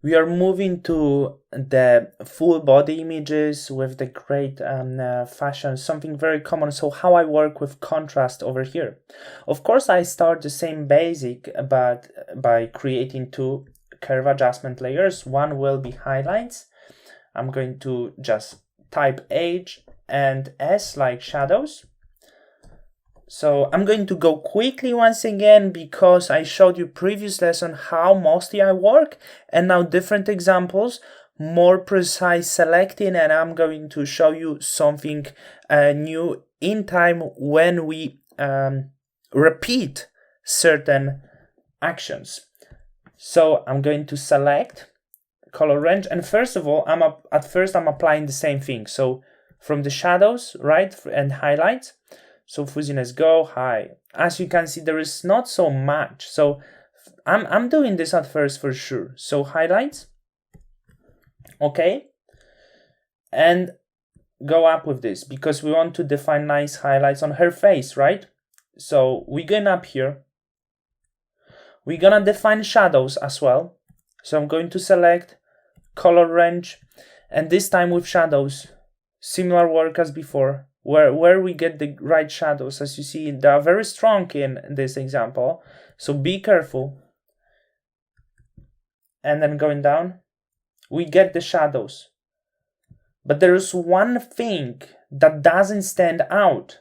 we are moving to the full body images with the great fashion, something very common. So how I work with contrast over here. Of course, I start the same basic, but by creating two curve adjustment layers. One will be highlights. I'm going to just type H and S like shadows. So I'm going to go quickly once again because I showed you previous lesson how mostly I work, and now different examples, more precise selecting, and I'm going to show you something new in time when we repeat certain actions. So I'm going to select color range, and first of all, I'm applying the same thing. So from the shadows, right, and highlights. So fuzziness go high. As you can see, there is not so much. So I'm doing this at first for sure. So highlights, okay, and go up with this because we want to define nice highlights on her face, right? So we're going up here. We're gonna define shadows as well. So I'm going to select color range, and this time with shadows, similar work as before. Where we get the right shadows, as you see, they are very strong in this example. So be careful. And then going down, we get the shadows. But there is one thing that doesn't stand out,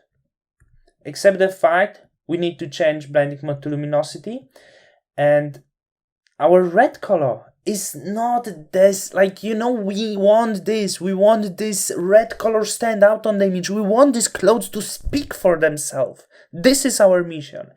except the fact we need to change blending mode to luminosity. And our red color is not this, like, we want this red color stand out on the image. We want these clothes to speak for themselves. This is our mission,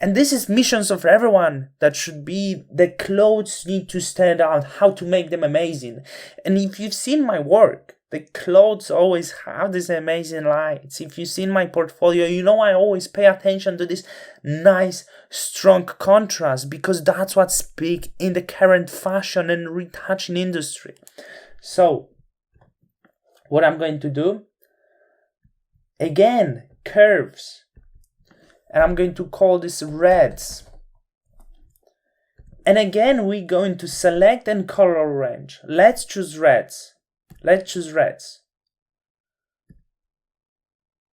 and this is missions of everyone. That should be, the clothes need to stand out, how to make them amazing. And if you've seen my work, the clothes always have these amazing lights. If you've seen my portfolio, I always pay attention to this nice, strong contrast, because that's what speaks in the current fashion and retouching industry. So, what I'm going to do, again, curves. And I'm going to call this reds. And again, we're going to select and color range. Let's choose reds.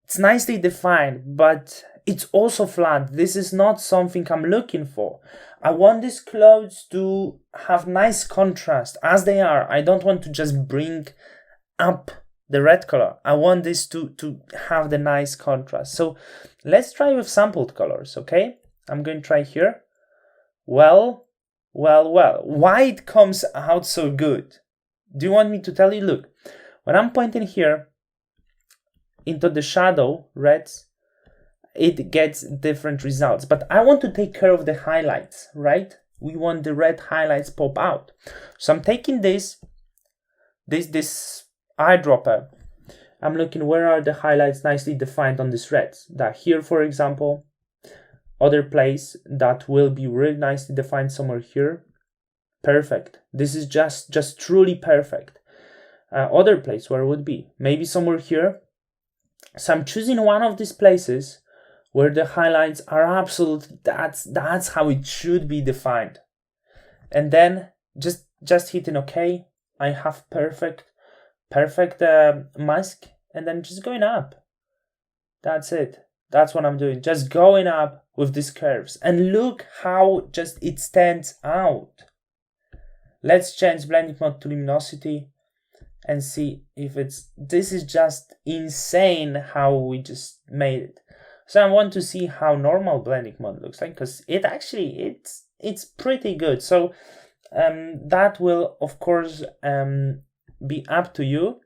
It's nicely defined, but it's also flat. This is not something I'm looking for. I want these clothes to have nice contrast as they are. I don't want to just bring up the red color. I want this to have the nice contrast. So let's try with sampled colors, okay? I'm going to try here. Well. Why it comes out so good? Do you want me to tell you? Look, when I'm pointing here into the shadow reds, it gets different results. But I want to take care of the highlights, right? We want the red highlights pop out. So I'm taking this eyedropper. I'm looking where are the highlights nicely defined on this reds. That here, for example, other place that will be really nicely defined somewhere here. Perfect. This is just truly perfect. Other place where it would be maybe somewhere here. So I'm choosing one of these places where the highlights are absolutely, that's how it should be defined. And then just hitting OK. I have perfect mask, and then just going up. That's it. That's what I'm doing. Just going up with these curves, and look how just it stands out. Let's change blending mode to luminosity and see if this is just insane how we just made it. So I want to see how normal blending mode looks like, because it's pretty good. So that will of course be up to you.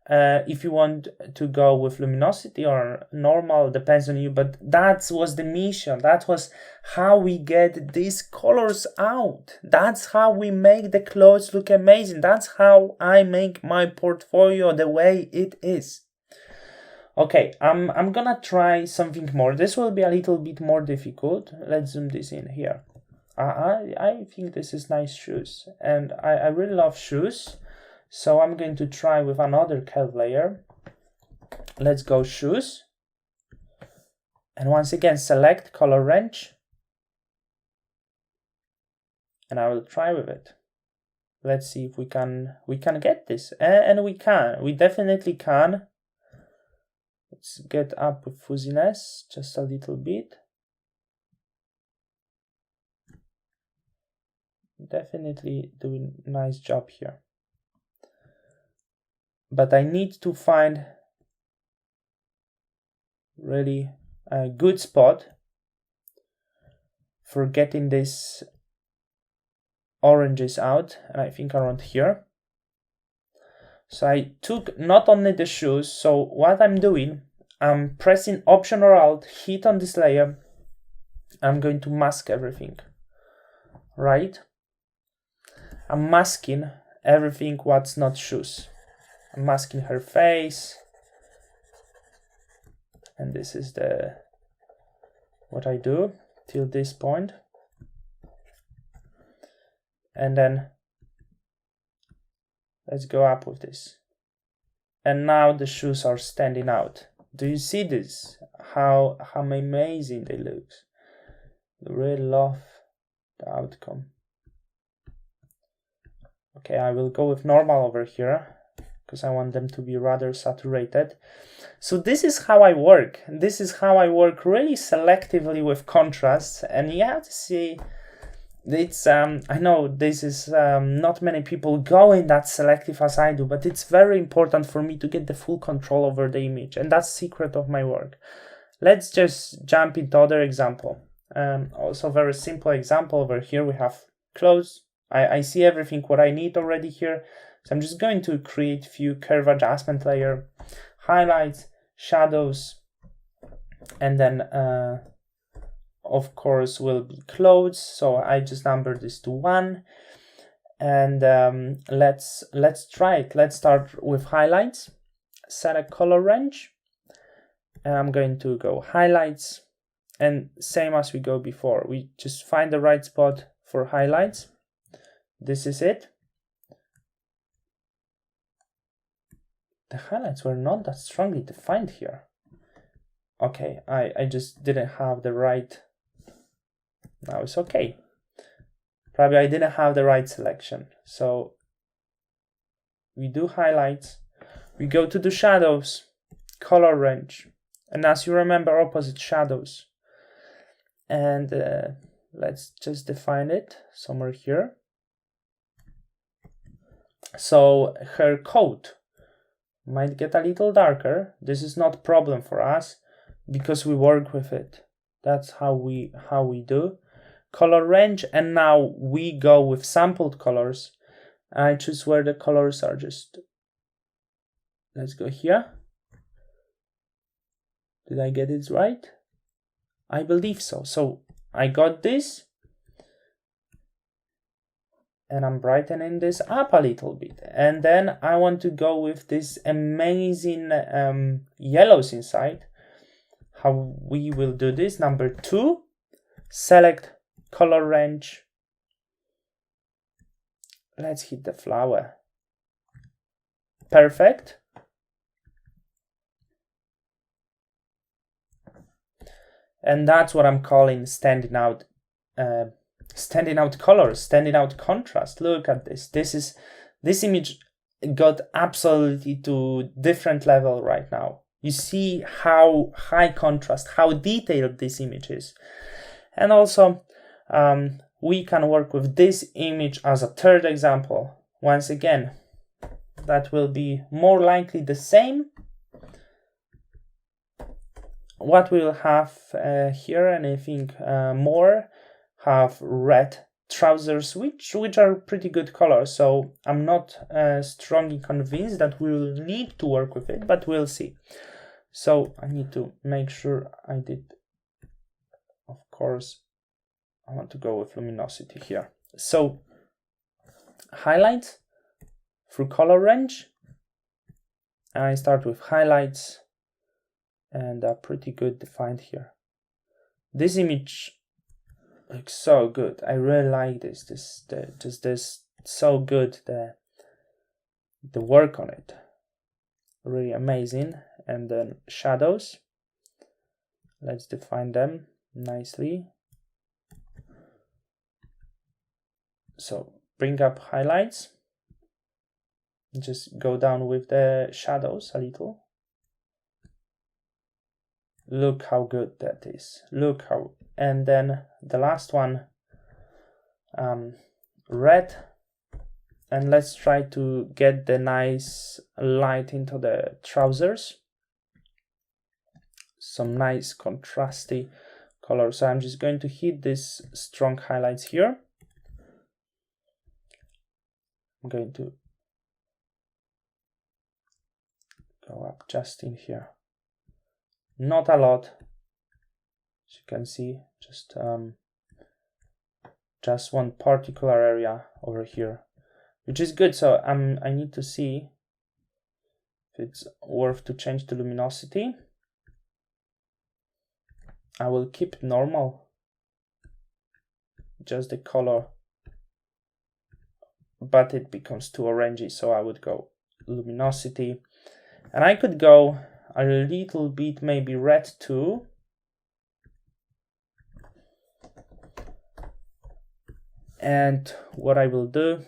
If you want to go with luminosity or normal, depends on you, but that was the mission. That was how we get these colors out. That's how we make the clothes look amazing. That's how I make my portfolio the way it is. Okay, I'm gonna try something more. This will be a little bit more difficult. Let's zoom this in here. I think this is nice shoes, and I really love shoes. So I'm going to try with another curve layer. Let's go shoes. And once again, select color range. And I will try with it. let's see if we can get this, and we definitely can. Let's get up with fuzziness just a little bit. Definitely doing a nice job here, but I need to find really a good spot for getting this oranges out, and I think around here. So I took not only the shoes, so what I'm doing, I'm pressing Option or Alt, hit on this layer, I'm going to mask everything, right? I'm masking everything what's not shoes. I'm masking her face, and this is what I do till this point. And then let's go up with this. And now the shoes are standing out. Do you see this? How amazing they look. I really love the outcome. Okay, I will go with normal over here because I want them to be rather saturated. So this is how I work. This is how I work really selectively with contrasts. And you have to see, it's I know this is not many people going that selective as I do, but it's very important for me to get the full control over the image, and that's the secret of my work. Let's just jump into other example. Also very simple example over here. We have clothes. I see everything what I need already here, so I'm just going to create few curve adjustment layer, highlights, shadows, and then of course will be clothes. So I just number this to 1, and let's try it. Let's start with highlights, select color range, and I'm going to go highlights, and same as we go before, we just find the right spot for highlights. This is it. The highlights were not that strongly defined here. Okay, I just didn't have the right. Now it's okay. Probably I didn't have the right selection. So we do highlights, we go to the shadows, color range, and as you remember, opposite shadows. And let's just define it somewhere here. So her coat might get a little darker. This is not a problem for us because we work with it. That's how we do. Color range, and now we go with sampled colors. I choose where the colors are just. Let's go here. Did I get it right? I believe so. So I got this, and I'm brightening this up a little bit. And then I want to go with this amazing yellows inside. How we will do this, number 2, select color range. Let's hit the flower. Perfect. And that's what I'm calling standing out colors, standing out contrast. Look at this. This image got absolutely to different level right now. You see how high contrast, how detailed this image is. And also, we can work with this image as a third example. Once again, that will be more likely the same. What we'll have here, and I think more, have red trousers, which are pretty good colors. So I'm not strongly convinced that we will need to work with it, but we'll see. So I need to make sure I did. Of course, I want to go with luminosity here. So highlights through color range. I start with highlights, and are pretty good defined here. This image looks so good. I really like this. This so good. The work on it, really amazing. And then shadows. Let's define them nicely. So bring up highlights, just go down with the shadows a little. Look how good that is. Look how, and then the last one, red, and let's try to get the nice light into the trousers. Some nice contrasty color. So I'm just going to hit these strong highlights here. I'm going to go up just in here. Not a lot, as you can see, just one particular area over here, which is good. So I need to see if it's worth to change the luminosity. I will keep it normal, just the color, but it becomes too orangey, so I would go luminosity, and I could go a little bit maybe red too. And what I will do,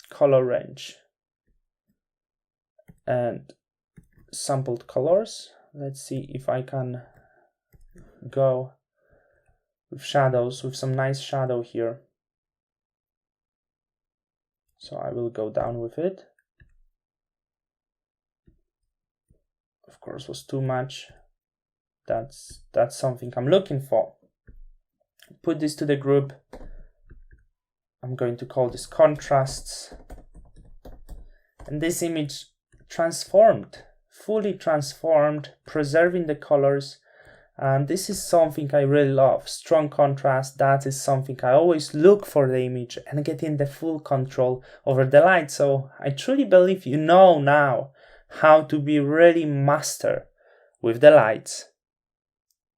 color range and sampled colors. Let's see if I can go with shadows, with some nice shadow here. So I will go down with it. Of course, was too much. That's something I'm looking for. Put this to the group. I'm going to call this contrasts. And this image transformed, fully transformed, preserving the colors. And this is something I really love. Strong contrast, that is something I always look for the image and getting the full control over the light. So I truly believe you know now how to be really master with the lights.